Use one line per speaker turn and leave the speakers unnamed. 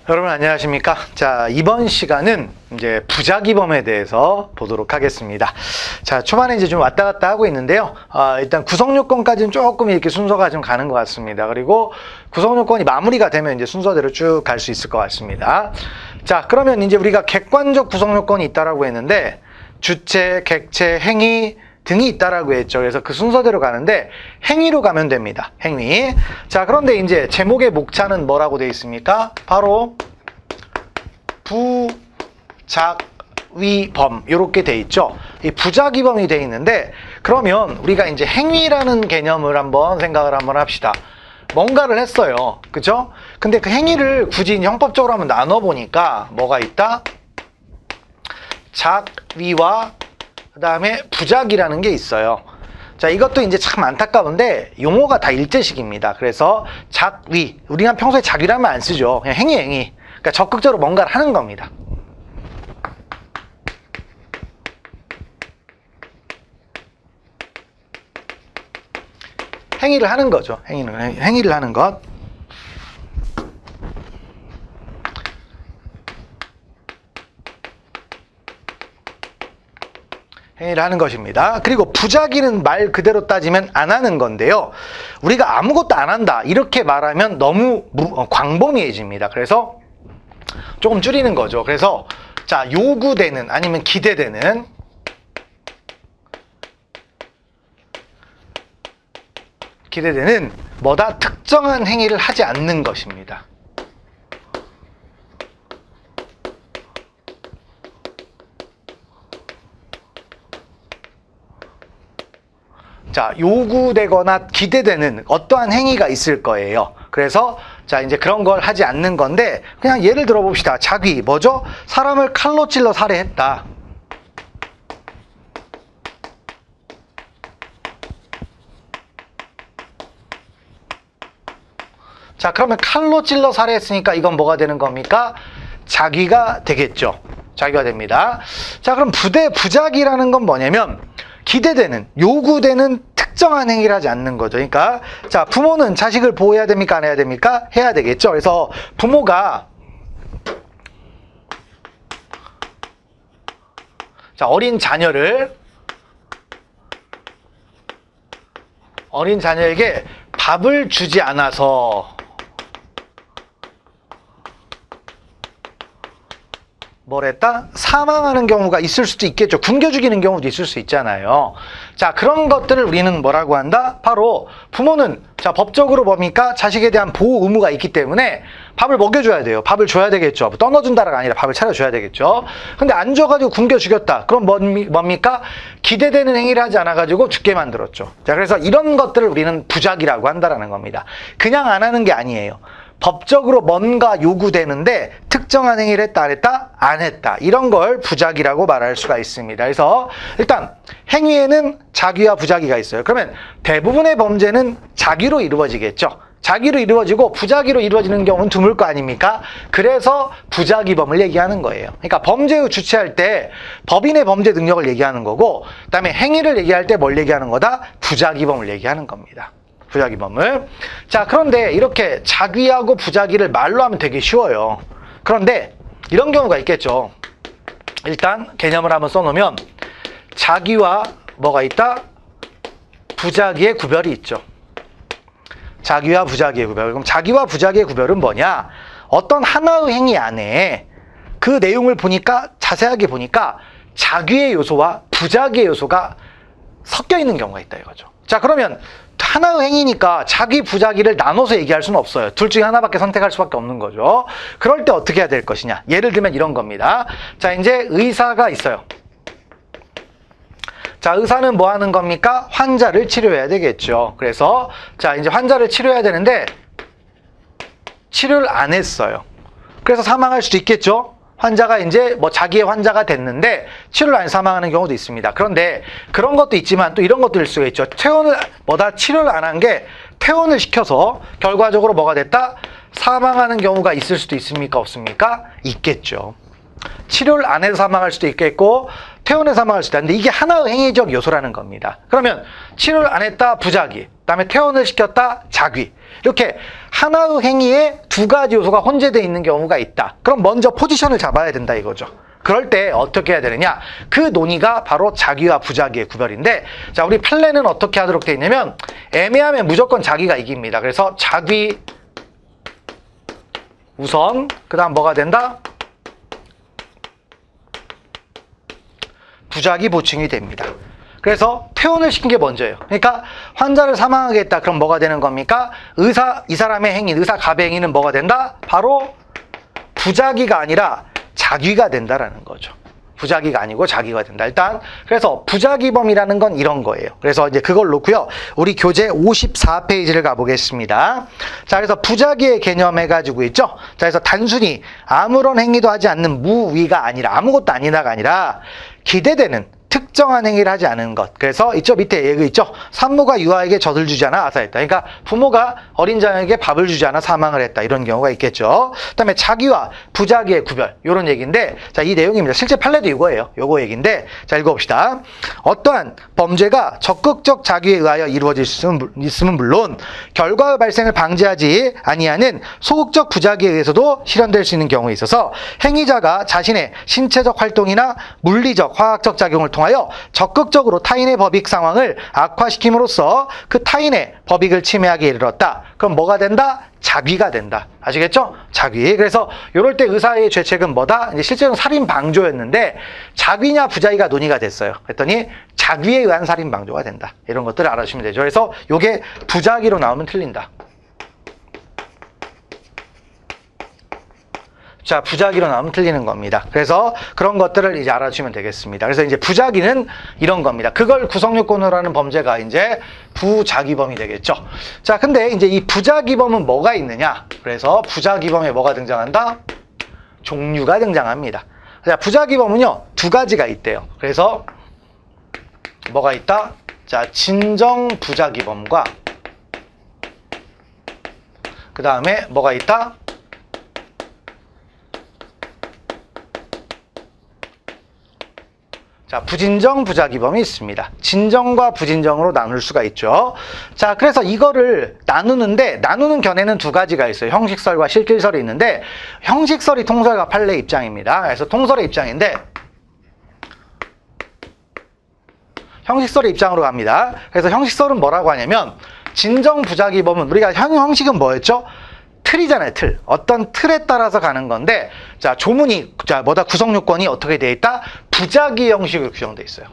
여러분 안녕하십니까? 자, 이번 시간은 이제 부작위범에 대해서 보도록 하겠습니다. 자, 초반에 이제 좀 왔다 갔다 하고 있는데요. 일단 구성요건까지는 조금 이렇게 순서가 좀 가는 것 같습니다. 그리고 구성요건이 마무리가 되면 이제 순서대로 쭉 갈 수 있을 것 같습니다. 자, 그러면 이제 우리가 객관적 구성요건이 있다라고 했는데 주체, 객체, 행위 등이 있다라고 했죠. 그래서 그 순서대로 가는데 행위로 가면 됩니다. 행위. 자, 그런데 이제 제목의 목차는 뭐라고 되어 있습니까? 바로 부작위범 이렇게 돼 있죠. 이 부작위범이 돼 있는데 그러면 우리가 이제 행위라는 개념을 한번 생각을 한번 합시다. 뭔가를 했어요. 그죠? 근데 그 행위를 굳이 형법적으로 한번 나눠 보니까 뭐가 있다? 작위와 그 다음에 부작이라는 게 있어요. 자, 이것도 이제 참 안타까운데 용어가 다 일제식입니다. 그래서 작위, 우리가 평소에 작위라면 안 쓰죠. 그냥 행위. 그러니까 적극적으로 뭔가를 하는 겁니다. 행위를 하는 거죠. 행위를 하는 것. 행위를 하는 것입니다. 그리고 부작위는 말 그대로 따지면 안 하는 건데요. 우리가 아무것도 안 한다 이렇게 말하면 너무 광범위해집니다. 그래서 조금 줄이는 거죠. 그래서 자, 요구되는 아니면 기대되는 뭐다? 특정한 행위를 하지 않는 것입니다. 자, 요구되거나 기대되는 어떠한 행위가 있을 거예요. 그래서 자, 이제 그런 걸 하지 않는 건데 그냥 예를 들어 봅시다. 작위 뭐죠? 사람을 칼로 찔러 살해했다. 자, 그러면 칼로 찔러 살해했으니까 이건 뭐가 되는 겁니까? 작위가 되겠죠. 작위가 됩니다. 자, 그럼 부작위라는 건 뭐냐면 기대되는, 요구되는 특정한 행위를 하지 않는 거죠. 그러니까 자, 부모는 자식을 보호해야 됩니까? 안 해야 됩니까? 해야 되겠죠. 그래서 부모가 자, 어린 자녀에게 밥을 주지 않아서 뭐랬다? 사망하는 경우가 있을 수도 있겠죠. 굶겨 죽이는 경우도 있을 수 있잖아요. 자, 그런 것들을 우리는 뭐라고 한다? 바로 부모는 자, 법적으로 뭡니까? 자식에 대한 보호 의무가 있기 때문에 밥을 먹여줘야 돼요. 밥을 줘야 되겠죠. 떠넣어준다가 아니라 밥을 차려줘야 되겠죠. 근데 안 줘가지고 굶겨 죽였다. 그럼 뭡니까? 기대되는 행위를 하지 않아가지고 죽게 만들었죠. 자, 그래서 이런 것들을 우리는 부작이라고 한다라는 겁니다. 그냥 안 하는 게 아니에요. 법적으로 뭔가 요구되는데 특정한 행위를 했다, 안 했다? 안 했다. 이런 걸 부작위라고 말할 수가 있습니다. 그래서 일단 행위에는 작위와 부작위가 있어요. 그러면 대부분의 범죄는 작위로 이루어지겠죠. 작위로 이루어지고 부작위로 이루어지는 경우는 드물 거 아닙니까? 그래서 부작위범을 얘기하는 거예요. 그러니까 범죄의 주체할 때 법인의 범죄 능력을 얘기하는 거고 그다음에 행위를 얘기할 때 뭘 얘기하는 거다? 부작위범을 얘기하는 겁니다. 부작위범을. 자, 그런데 이렇게 작위하고 부작위를 말로 하면 되게 쉬워요. 그런데 이런 경우가 있겠죠. 일단 개념을 한번 써놓으면 작위와 뭐가 있다? 부작위의 구별이 있죠. 작위와 부작위의 구별. 그럼 작위와 부작위의 구별은 뭐냐? 어떤 하나의 행위 안에 그 내용을 보니까 자세하게 보니까 작위의 요소와 부작위의 요소가 섞여 있는 경우가 있다 이거죠. 자, 그러면 하나의 행위니까 자기 부작위를 나눠서 얘기할 수는 없어요. 둘 중에 하나밖에 선택할 수밖에 없는 거죠. 그럴 때 어떻게 해야 될 것이냐? 예를 들면 이런 겁니다. 자, 이제 의사가 있어요. 자, 의사는 뭐 하는 겁니까? 환자를 치료해야 되겠죠. 그래서 자, 이제 환자를 치료해야 되는데 치료를 안 했어요. 그래서 사망할 수도 있겠죠. 환자가 이제 뭐 자기의 환자가 됐는데 치료를 안 사망하는 경우도 있습니다. 그런데 그런 것도 있지만 또 이런 것도 일 수가 있죠. 치료를 안 한 게 퇴원을 시켜서 결과적으로 뭐가 됐다? 사망하는 경우가 있을 수도 있습니까? 없습니까? 있겠죠. 치료를 안 해서 사망할 수도 있겠고 퇴원해 사망할 수 있다. 근데 이게 하나의 행위적 요소라는 겁니다. 그러면 치료를 안 했다 부작위, 그다음에 퇴원을 시켰다 작위. 이렇게 하나의 행위에 두 가지 요소가 혼재되어 있는 경우가 있다. 그럼 먼저 포지션을 잡아야 된다 이거죠. 그럴 때 어떻게 해야 되느냐? 그 논의가 바로 작위와 부작위의 구별인데, 자, 우리 판례는 어떻게 하도록 되어 있냐면 애매하면 무조건 작위가 이깁니다. 그래서 작위 우선, 그 다음 뭐가 된다? 부작위 보충이 됩니다. 그래서 퇴원을 시킨 게 먼저예요. 그러니까 환자를 사망하게 했다. 그럼 뭐가 되는 겁니까? 이 사람의 행위, 의사 갑의 행위는 뭐가 된다? 바로 부작위가 아니라 작위가 된다라는 거죠. 부작위가 아니고 작위가 된다. 일단 그래서 부작위범이라는 건 이런 거예요. 그래서 이제 그걸 놓고요. 우리 교재 54페이지를 가보겠습니다. 자, 그래서 부작위의 개념 해가지고 있죠. 자, 그래서 단순히 아무런 행위도 하지 않는 무위가 아니라, 아무것도 아니다가 아니라 기대되는 특정한 행위를 하지 않은 것. 그래서 이쪽 밑에 얘기 있죠. 산모가 유아에게 젖을 주지 않아 아사했다. 그러니까 부모가 어린 자에게 밥을 주지 않아 사망을 했다. 이런 경우가 있겠죠. 그다음에 작위와 부작위의 구별. 이런 얘기인데, 자, 이 내용입니다. 실제 판례도 이거예요. 요거 얘기인데, 자, 읽어봅시다. 어떠한 범죄가 적극적 작위에 의하여 이루어질 수 있으면 물론 결과의 발생을 방지하지 아니하는 소극적 부작위에 의해서도 실현될 수 있는 경우에 있어서 행위자가 자신의 신체적 활동이나 물리적, 화학적 작용을 통하여 적극적으로 타인의 법익 상황을 악화시킴으로써 그 타인의 법익을 침해하게 이르렀다. 그럼 뭐가 된다? 작위가 된다. 아시겠죠? 작위. 그래서 이럴 때 의사의 죄책은 뭐다? 이제 실제로는 살인 방조였는데 작위냐 부작위가 논의가 됐어요. 그랬더니 작위에 의한 살인 방조가 된다. 이런 것들을 알아주시면 되죠. 그래서 이게 부작위로 나오면 틀린다. 자, 부작위로 나오면 틀리는 겁니다. 그래서 그런 것들을 이제 알아주시면 되겠습니다. 그래서 이제 부작위는 이런 겁니다. 그걸 구성요건으로 하는 범죄가 이제 부작위범이 되겠죠. 자, 근데 이제 이 부작위범은 뭐가 있느냐? 그래서 부작위범에 뭐가 등장한다? 종류가 등장합니다. 자, 부작위범은요, 두 가지가 있대요. 그래서 뭐가 있다? 자, 진정 부작위범과 그 다음에 뭐가 있다? 자, 부진정 부작위범이 있습니다. 진정과 부진정으로 나눌 수가 있죠. 자, 그래서 이거를 나누는 견해는 두 가지가 있어요. 형식설과 실질설이 있는데, 형식설이 통설과 판례 입장입니다. 그래서 통설의 입장인데, 형식설의 입장으로 갑니다. 그래서 형식설은 뭐라고 하냐면, 진정 부작위범은 우리가 형식은 뭐였죠? 틀이잖아요, 틀. 어떤 틀에 따라서 가는 건데, 자, 조문이, 자, 구성 요건이 어떻게 되어 있다? 부작위 형식으로 규정되어 있어요.